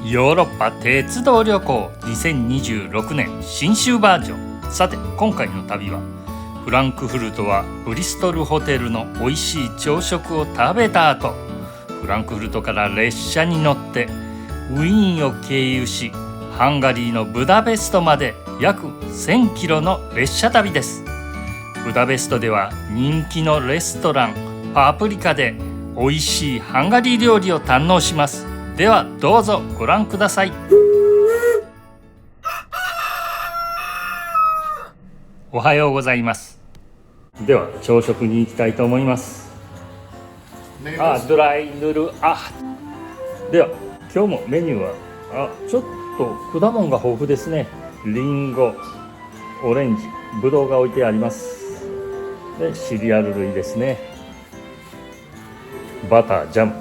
ヨーロッパ鉄道旅行2026年新州バージョン。さて今回の旅はフランクフルトはブリストルホテルの美味しい朝食を食べた後、フランクフルトから列車に乗ってウィーンを経由しハンガリーのブダペストまで約1000キロの列車旅です。ブダペストでは人気のレストランパプリカで美味しいハンガリー料理を堪能します。ではどうぞご覧ください。おはようございます。では朝食に行きたいと思います。ドライヌルでは今日もメニューはちょっと果物が豊富ですね。リンゴ、オレンジ、ブドウが置いてあります。でシリアル類ですね。バター、ジャム、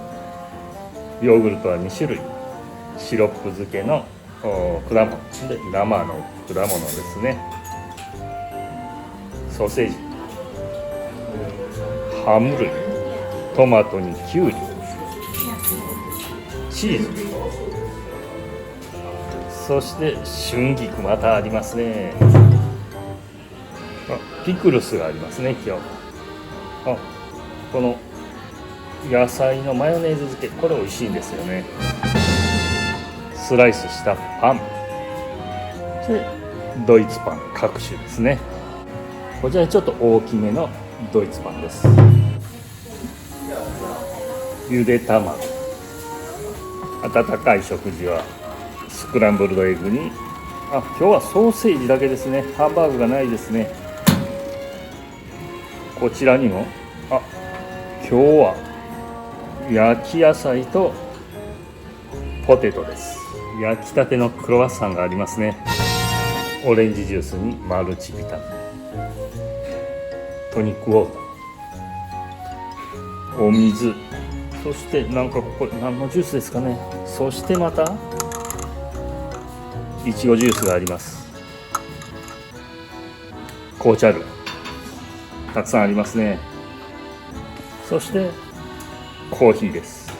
ヨーグルトは2種類、シロップ漬けの果物で生の果物ですね。ソーセージ、ハム類、トマトにキュウリ、チーズ、そして春菊またありますね。ピクルスがありますね。今日この野菜のマヨネーズ漬け、これ美味しいんですよね。スライスしたパンでドイツパン各種ですね。こちらちょっと大きめのドイツパンです。ゆで卵、温かい食事はスクランブルドエッグに今日はソーセージだけですね。ハンバーグがないですね。こちらにも今日は焼き野菜とポテトです。焼きたてのクロワッサンがありますね。オレンジジュースにマルチビタミン、トニックウォーター、お水、そしてこれ何のジュースですかね。そしてまたいちごジュースがあります。紅茶類たくさんありますね。そしてコーヒーです。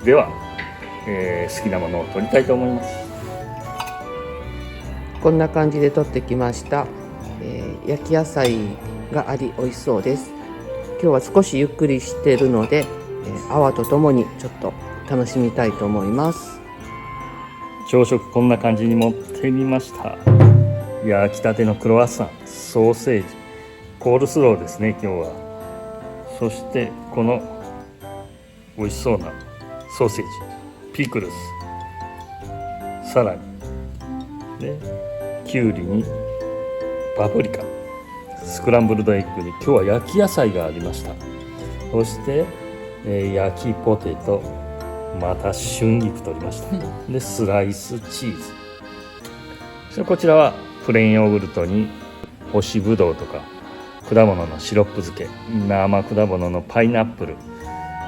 では、好きなものを取りたいと思います。こんな感じで取ってきました。焼き野菜があり美味しそうです。今日は少しゆっくりしているので、泡とともにちょっと楽しみたいと思います。朝食こんな感じに持ってみました。焼きたてのクロワッサン、ソーセージ、コールスローですね今日は。そしてこの美味しそうなソーセージ、ピクルス、さらにでキュウリにパプリカ、スクランブルドエッグに今日は焼き野菜がありました。そして、焼きポテト、また春菊取りました。でスライスチーズ、そしてこちらはプレーンヨーグルトに干しぶどうとか果物のシロップ漬け、生果物のパイナップル、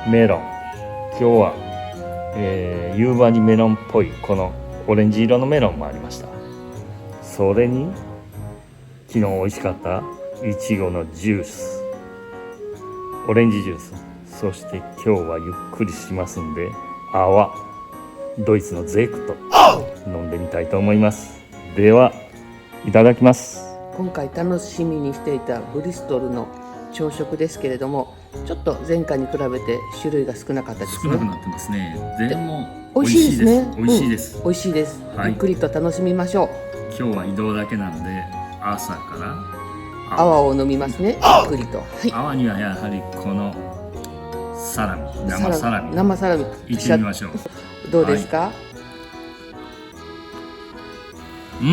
メロン、今日は、夕張メロンっぽいこのオレンジ色のメロンもありました。それに昨日美味しかったいちごのジュース、オレンジジュース、そして今日はゆっくりしますんでドイツのゼクト飲んでみたいと思います。ではいただきます。今回楽しみにしていたブリストルの朝食ですけれども、ちょっと前回に比べて種類が少なかったですね。少なくなってますね。でも美味しいですね。美味しいです。美味しいです、はい、ゆっくりと楽しみましょう。今日は移動だけなんで朝から泡を飲みますね。ゆっくりと、はい、泡にはやはりこのサラミ、生サラミいってみましょう。どうですか？はい、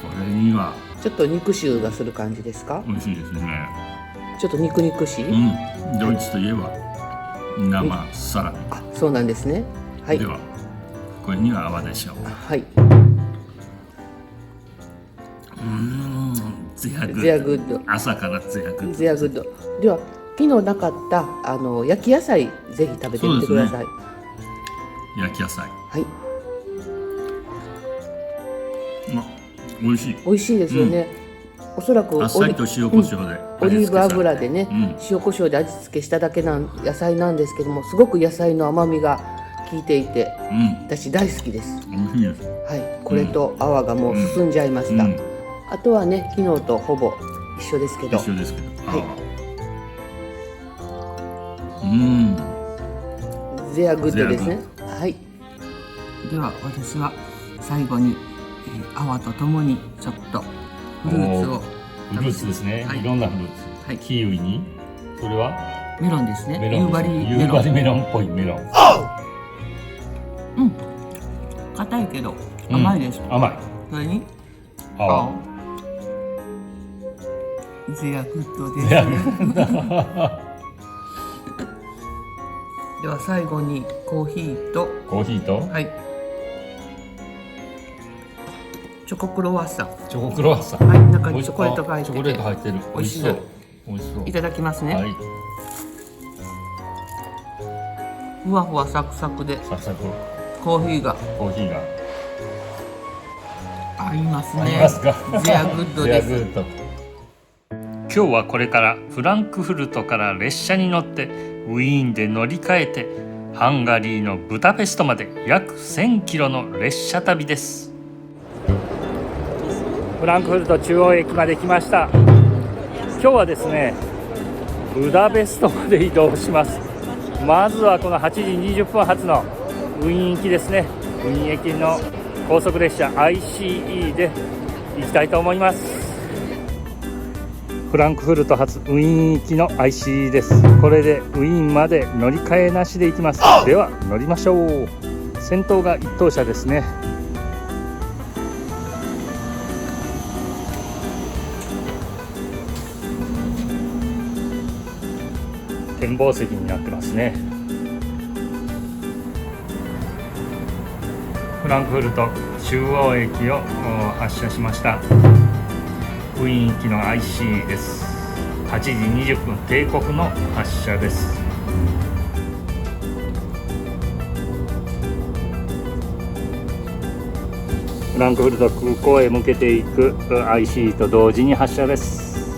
これにはちょっと肉臭がする感じですか？美味しいですね。ちょっと肉々しい、ドイツといえば生サラミ。そうなんですね。はい、ではこれには泡でしょう。はい、ゼアグッド、朝からゼアグッド。では昨日なかった焼き野菜ぜひ食べてみてください。焼き野菜、はい、美味しい。美味しいですよね。おそらくあっさりと塩コショウで、オリーブ油でね、塩コショウで味付けしただけの野菜なんですけども、すごく野菜の甘みが効いていて、私大好きです。美味しいです。はい、これと泡がもう進んじゃいました。あとはね、昨日とほぼ一緒ですけど。一緒ですけど。はい。ゼアグッドですね。はい。では私は最後に、泡とともにちょっとフルーツを。フルーツですね。いろんなフルーツ。はい。キウイに、それはメロンですね。夕張メロンっぽいメロン。硬いけど甘いです。甘い。それに青。ゼアグッドです。では最後にコーヒーとはい。チョコクロワッサン。チョコクロワッサン。はい。中にチョコレートが入ってて。チョコレート入ってる。美味しそう。美味しそう。いただきますね。はい。ふわふわサクサクで。サクサク。コーヒーが合いますね。合いますか。ゼアグッドです。今日はこれからフランクフルトから列車に乗ってウィーンで乗り換えてハンガリーのブダペストまで約1000キロの列車旅です。フランクフルト中央駅まで来ました。今日はですね、ブダペストまで移動します。まずはこの8時20分発のウィーン行きですね。ウィーン駅の高速列車 ICE で行きたいと思います。フランクフルト発ウィーン行きの ICE です。これでウィーンまで乗り換えなしで行きます。では乗りましょう。先頭が一等車ですね。展望席になってますね。フランクフルト中央駅を発車しました。ウィーン行きの IC です。8時20分定刻の発車です。フランクフルト空港へ向けていく IC と同時に発車です。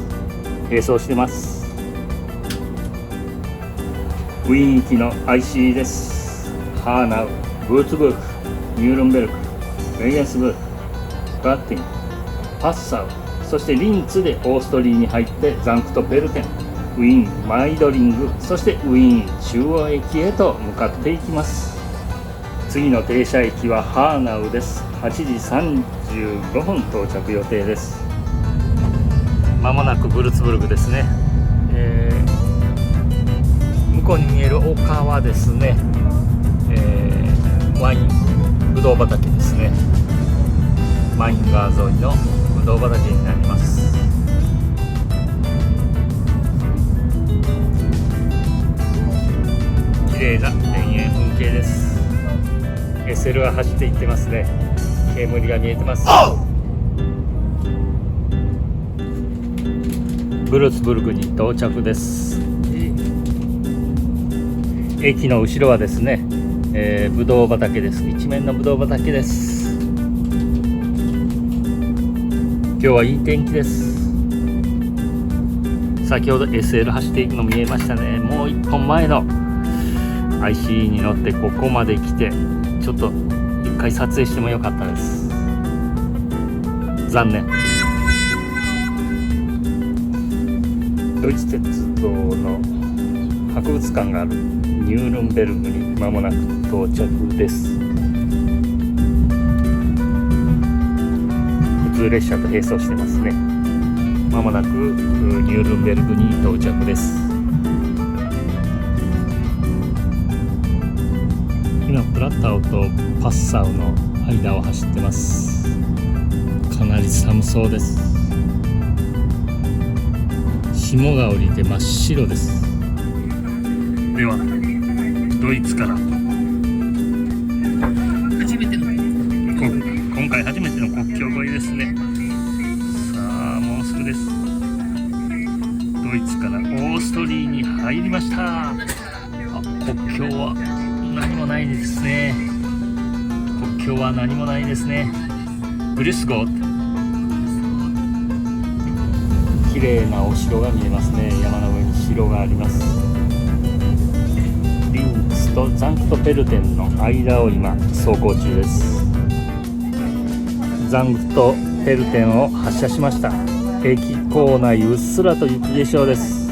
並走してます。ウィーン行きの IC です。ハーナウ、ブーツブルク、ニュールンベルク、レイゲンスブルク、ガッティン、パッサウ、そしてリンツでオーストリーに入ってザンクトペルテン、ウィーンマイドリング、そしてウィーン中央駅へと向かっていきます。次の停車駅はハーナウです。8時35分到着予定です。まもなくブルツブルクですね。向こうに見える丘はですね、ワインブドウ畑ですね。マイン川沿いのブドウ畑になります。綺麗な田園風景です。SL は走っていってますね。煙が見えてます。ブルツブルクに到着です。駅の後ろはですね、ブドウ畑です。一面のブドウ畑です。今日はいい天気です。先ほど SL 走っていくの見えましたね。もう一本前の IC に乗ってここまで来て、ちょっと一回撮影してもよかったです。残念。ドイツ鉄道の博物館があるニュールンベルグに間もなく到着です。普通列車と並走してますね。間もなくニュールンベルグに到着です。今プラッタウとパッサウの間を走ってます。かなり寒そうです。霜が降りて真っ白です。ではドイツから今回初めての国境越えですね。さあもうすぐです。ドイツからオーストリーに入りました。国境は何もないですね。国境は何もないですね。グリスゴー、綺麗なお城が見えますね。山の上に城があります。リンツとザンクトペルテンの間を今走行中です。ザンクトペルテンを発車しました。駅構内うっすらと雪化粧です。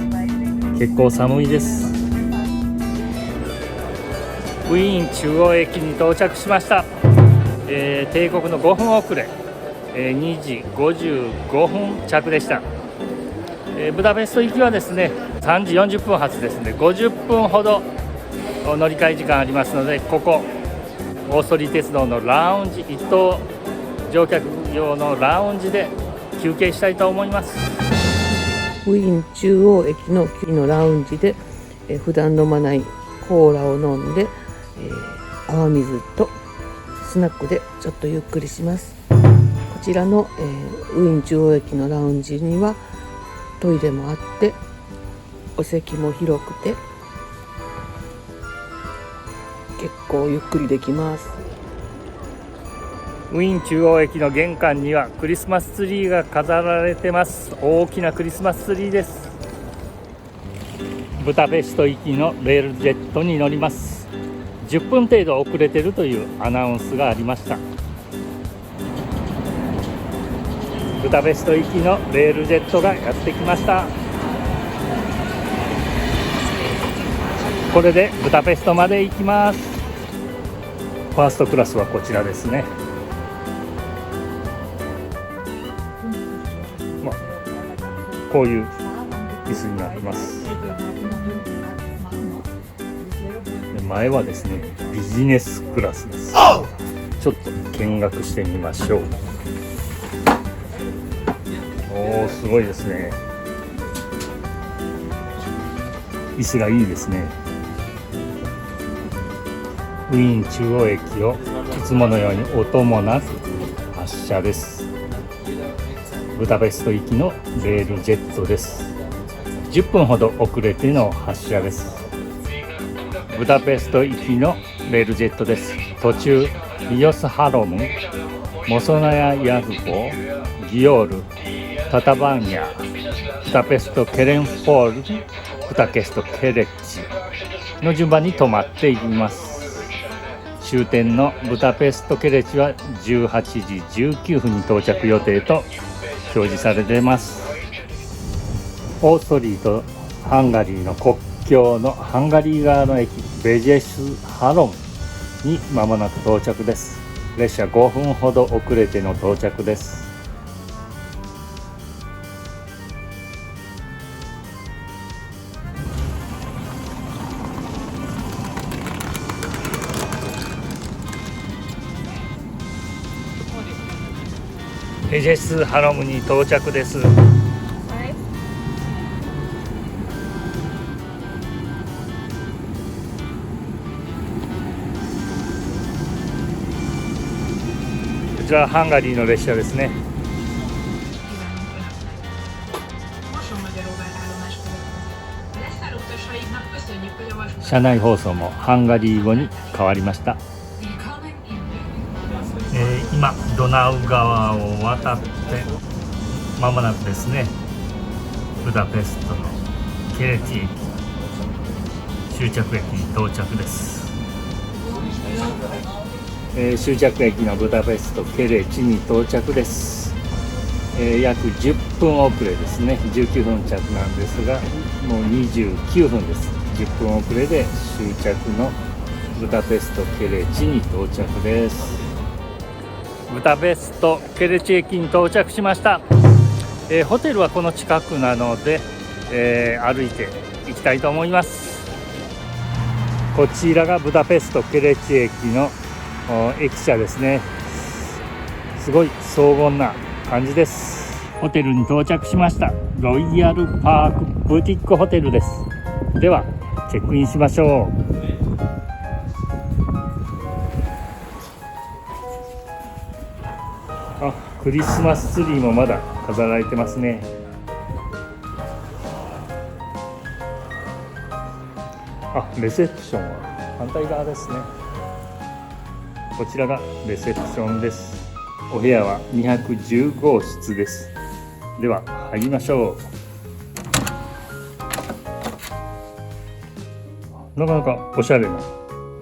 結構寒いです。ウィーン中央駅に到着しました。定刻の5分遅れ、2時55分着でした。ブダペスト行きはですね3時40分発ですね。50分ほど乗り換え時間ありますので、ここオーストリー鉄道のラウンジ、一等乗客用のラウンジで休憩したいと思います。ウィーン中央駅のラウンジで、普段飲まないコーラを飲んで、泡水とスナックでちょっとゆっくりします。こちらの、ウィーン中央駅のラウンジにはトイレもあって、お席も広くて結構ゆっくりできます。ウィーン中央駅の玄関にはクリスマスツリーが飾られてます。大きなクリスマスツリーです。ブダペスト行きのレールジェットに乗ります。10分程度遅れてるというアナウンスがありました。ブダペスト行きのレールジェットがやってきました。これでブダペストまで行きます。ファーストクラスはこちらですね。こういう椅子になってます。前はですねビジネスクラスです。ちょっと見学してみましょう。おー、すごいですね。椅子がいいですね。ウィーン中央駅をいつものように音もなく発車です。ブダペスト行きのレールジェットです。10分ほど遅れての発車です。ブダペスト行きのレールジェットです。途中リオスハロム、モソナヤヤルボ、ギオール、タタバンヤ、ブダペストケレンフォール、ブダペストケレッチの順番に止まっていきます。終点のブダペストケレチは18時19分に到着予定と表示されています。オーストリーとハンガリーの国境のハンガリー側の駅ベジェスハロンに間もなく到着です。列車5分ほど遅れての到着です。ベジェスハロムに到着です。こちらハンガリーの列車ですね。車内放送もハンガリー語に変わりました。今ドナウ川を渡って間もなくですね、ブダペストのケレチ駅終着駅に到着です。終着駅のブダペストケレチに到着です。約10分遅れですね。19分着なんですがもう29分です。10分遅れで終着のブダペストケレチに到着です。ブダペストケレチ駅に到着しました。ホテルはこの近くなので、歩いて行きたいと思います。こちらがブダペストケレチ駅の駅舎ですね。すごい荘厳な感じです。ホテルに到着しました。ロイヤルパークブティックホテルです。ではチェックインしましょう。クリスマスツリーもまだ飾られてますね。レセプションは反対側ですね。こちらがレセプションです。お部屋は210号室です。では入りましょう。なかなかおしゃれな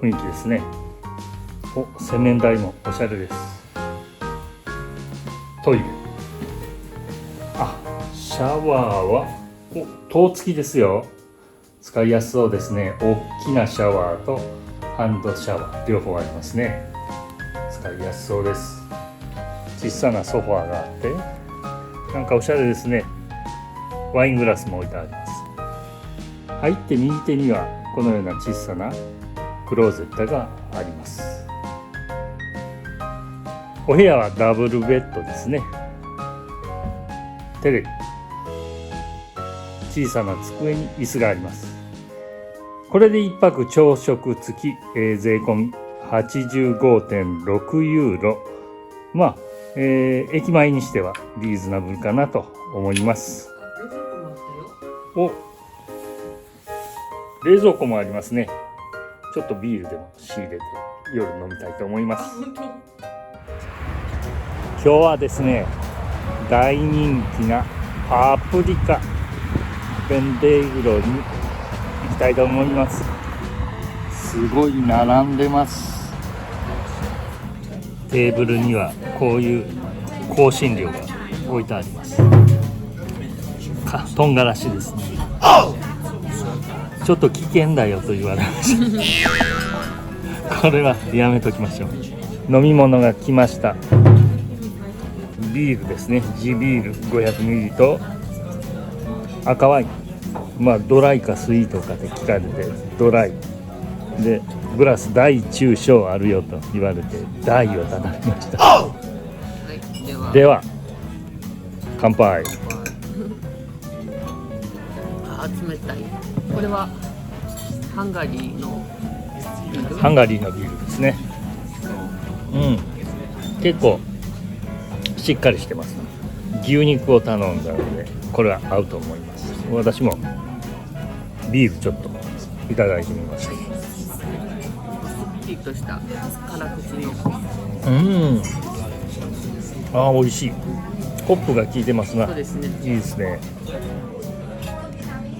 雰囲気ですね。洗面台もおしゃれです。トイレ、シャワーは塔付きですよ。使いやすそうですね。大きなシャワーとハンドシャワー両方ありますね。使いやすそうです。小さなソファーがあってなんかおしゃれですね。ワイングラスも置いてあります。入って右手にはこのような小さなクローゼットがあります。お部屋はダブルベッドですね。テレビ、小さな机に椅子があります。これで1泊朝食付き、税込み 85.6 ユーロ。駅前にしてはリーズナブルかなと思います。冷蔵庫もありますね。ちょっとビールでも仕入れて夜飲みたいと思います。今日はですね、大人気なパプリカベンデーグロに行きたいと思います。すごい並んでます。テーブルにはこういう香辛料が置いてあります。唐辛子ですね。ちょっと危険だよと言われましたこれはやめときましょう。飲み物が来ました。ビールですね。地ビール 500ml と赤ワイン、ドライかスイートかで聞かれてドライで、グラス大中小あるよと言われて大を頼みました。では乾杯。冷たい。これはハンガリーのビール。ハンガリーのビールですね。結構しっかりしてます。牛肉を頼んだのでこれは合うと思います。私もビールちょっといただいてみました。ピリッとした辛口の。美味しい。ホップが効いてますな。そうですね。いいですね。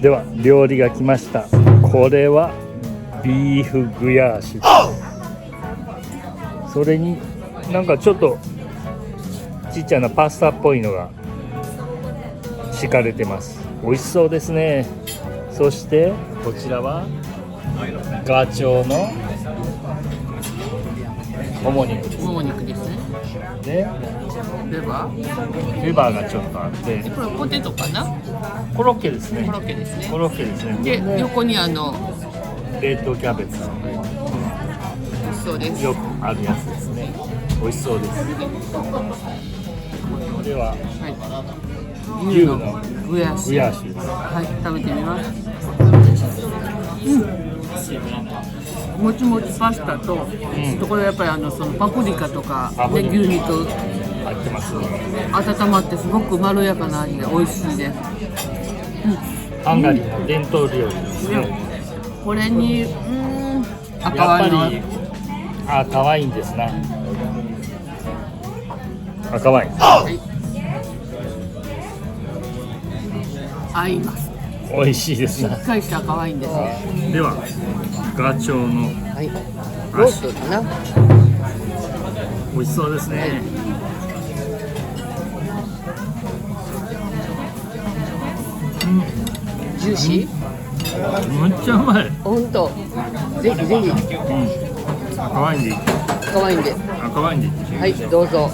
では料理が来ました。これはビーフグヤーシュです。それになんかちょっとちっちゃなパスタっぽいのが敷かれてます。美味しそうですね。そしてこちらはガチョウのもも肉です。もも肉ですね。でレバーがちょっとあって、これポテトかな。コロッケですね。コロッケですね。コロッケですね。で横に冷凍キャベツ、美味しそうです。よくあるやつですね。美味しそうです。これは牛のグヤーシュです。はい、食べてみます。もちもちパスタと、これやっぱりそのパプリカとか、ね、牛肉入ってますね。温まってすごくまろやかな味で美味しいです。ハンガリーの伝統料理ですね。これに赤やっぱワインのり赤ワインですな。赤ワイン、合います。美味しいですな。しっかりした赤ワインですね。ではガチョウのローストかな。美味しそうですね。ジューシー。めっちゃうまい。本当。ぜひぜひ。赤ワインでいい。赤ワインで。赤ワインでいい。はい、どうぞ。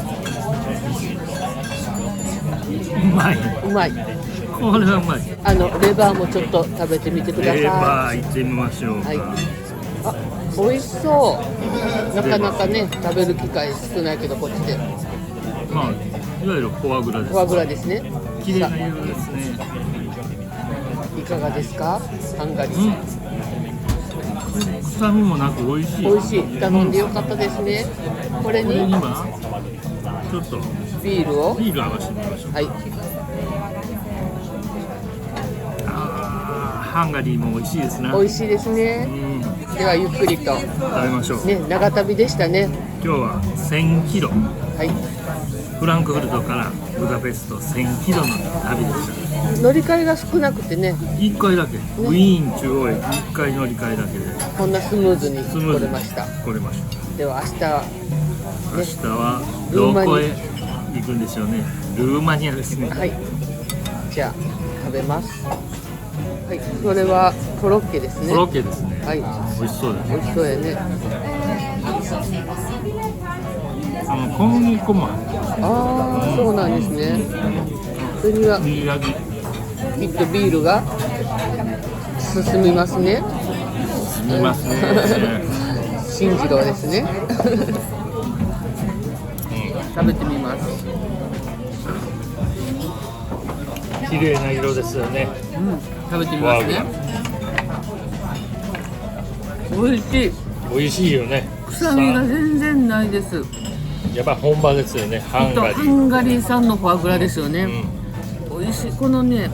うまい。うまい。これはうまい。レバーもちょっと食べてみてください。レバーいってみましょうか。美味しそう。なかなかね、食べる機会少ないけど、こっちで。いわゆるフォアグラです。フォアグラですね。綺麗な色ですね。いかがですか、ハンガリー。臭みもなく美味しい。美味しい。頼んでよかったですね。これにはちょっとビールを合わせてみましょう。はい。ハンガリーも美味しいですね。美味しいですね。ではゆっくりと食べましょう。ね、長旅でしたね。今日は1000キロ、はい。フランクフルトからブダペスト1000キロの旅でした。乗り換えが少なくてね、1回だけ、ウィーン中央駅1回乗り換えだけでこんなスムーズにスムーズに来れました。来れました。では明日はどこへ行くんでしょうね。ルーマニアですね。はい。じゃあ食べます。はい。それはコロッケですね。コロッケですね。はい。美味しそうですね。美味しそうやね。小麦粉もああ、そうなんですね。それには右焼ききっとビールが進みますね。見ますね。新次郎ですね。食べてみます。綺麗な色ですよね。食べてみますね。美味しい。美味しいよね。臭みが全然ないです。やっぱ本場ですよね。ハンガリハー。ンガリー産のフォアグラですよね。美味しい。このね、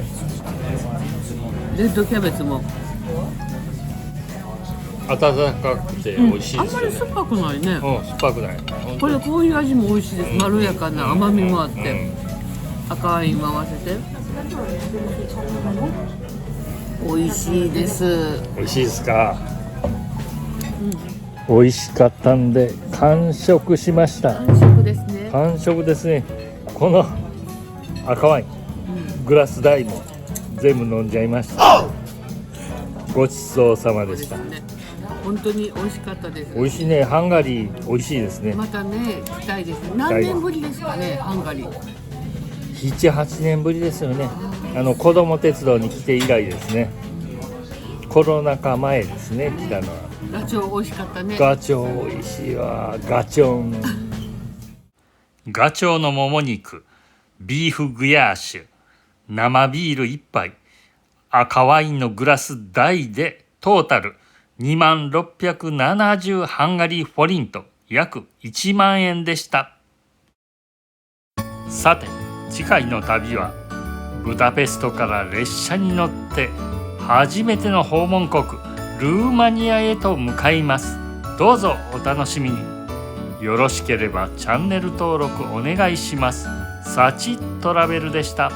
レッドキャベツも温かくて美味しいあんですよね。まり酸っぱくないね。酸っぱくない。これこういう味も美味しいです。まろやかな甘みもあって、赤ワインも合わせて美味しいです。美味しいですか。美味しかったんで完食しました。完食ですね。完食ですね。この赤ワイン、グラス大も全部飲んじゃいました。ごちそうさまでした。本当に美味しかったです。美味しいね。ハンガリー美味しいですね。またね、行きたいですね。何年ぶりですかね、ハンガリー。7、8年ぶりですよね。子供鉄道に来て以来ですね。コロナ禍前ですね、来たのは。ガチョウ美味しかったね。ガチョウ美味しいわ。ガチョン。ガチョウのもも肉、ビーフグヤーシュ、生ビール1杯、赤ワインのグラス大でトータル2670ハンガリーフォリント、約1万円でした。さて次回の旅はブダペストから列車に乗って初めての訪問国ルーマニアへと向かいます。どうぞお楽しみに。よろしければチャンネル登録お願いします。サチトラベルでした。